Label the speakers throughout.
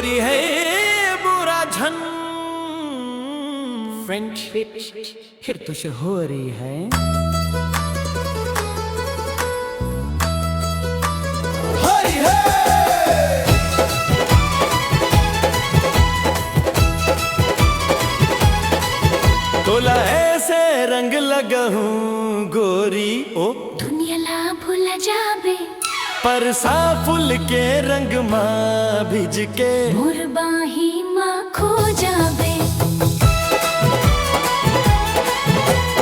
Speaker 1: गोरी है बुरा झन फ्रेंडशिप फिर तुझे हो रही है। तोला ऐसे रंग लगा हूँ गोरी ओ
Speaker 2: दुनिया ला भूल जाबे
Speaker 1: पर सा फूल के रंग माँ भिज के
Speaker 2: मोर बाही माँ खो जाबे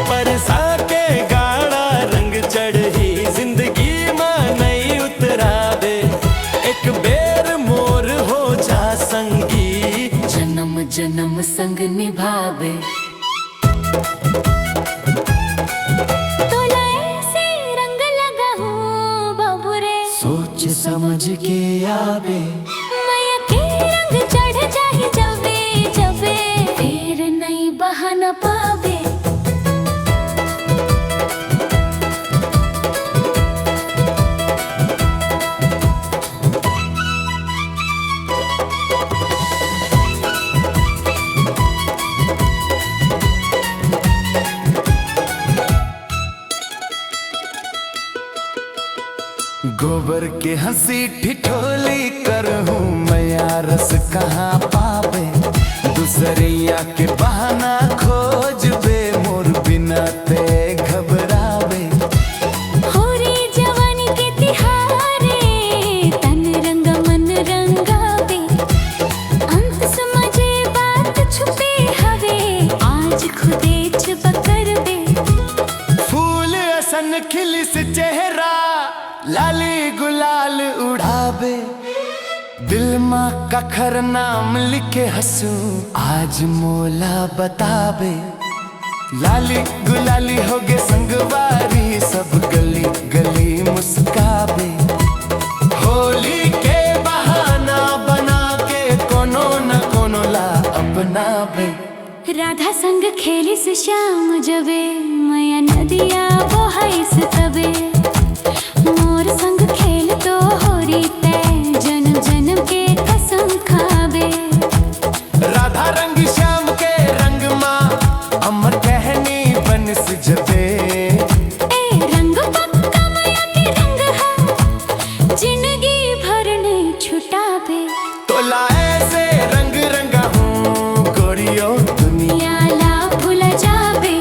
Speaker 1: पर सा के गाढ़ा रंग चढ़ी जिंदगी माँ नहीं उतराबे एक बेर मोर हो जा संगी
Speaker 2: जन्म जन्म संग निभाबे। तोला ऐसे रंग लगा हूँ बाबू रे
Speaker 1: सोच समझ के आबे
Speaker 2: मैया के रंग चढ़ जाही जबे जबे फिर नहीं बहाना पाबे।
Speaker 1: गोबर के हंसी ठिठोली कर हूँ मैं रस कहाँ पावे दूसरिया के बहाना खोज बे मोर बिना ते घबरावे।
Speaker 2: होरी जवानी के तिहारे तन रंग मन रंगावे अंत समझे बात छुपे हवे आज खुदे छुपा करबे।
Speaker 1: फूल असन खिलिस चेहरा लाली गुलाल उड़ावे दिल माँ का खर नाम लिखे हंसू आज मोला बतावे। लाली गुलाली होगे संगवारी सब गली गली मुस्कावे होली के बहाना बना के कोनो न कोनो ला अपनावे।
Speaker 2: राधा संग खेली से श्याम जबे मैया नदिया बहाइस तबे मोर संग खेल तो होरी तय जन्म जन्म के कसम खाबे।
Speaker 1: राधा रंग श्याम के रंग माँ अमर कहनी बनस जबे
Speaker 2: ए रंग पक्का मैया के रंग है जिंदगी भर नहीं छुटाबे।
Speaker 1: तोला ऐसे रंग रंगा हूँ गोरियो दुनिया
Speaker 2: या ला भूल जाबे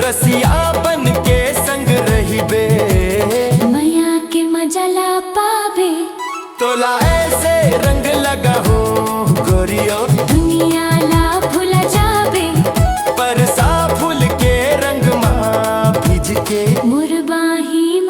Speaker 1: रसिया बन के संग रही बे
Speaker 2: मैया के मजा ला पाबे।
Speaker 1: तोला ऐसे रंग लगा हूँ गोरियो
Speaker 2: दुनिया ला भूल जाबे
Speaker 1: पर सा फूल के रंग माँ भिज के
Speaker 2: मोर बाही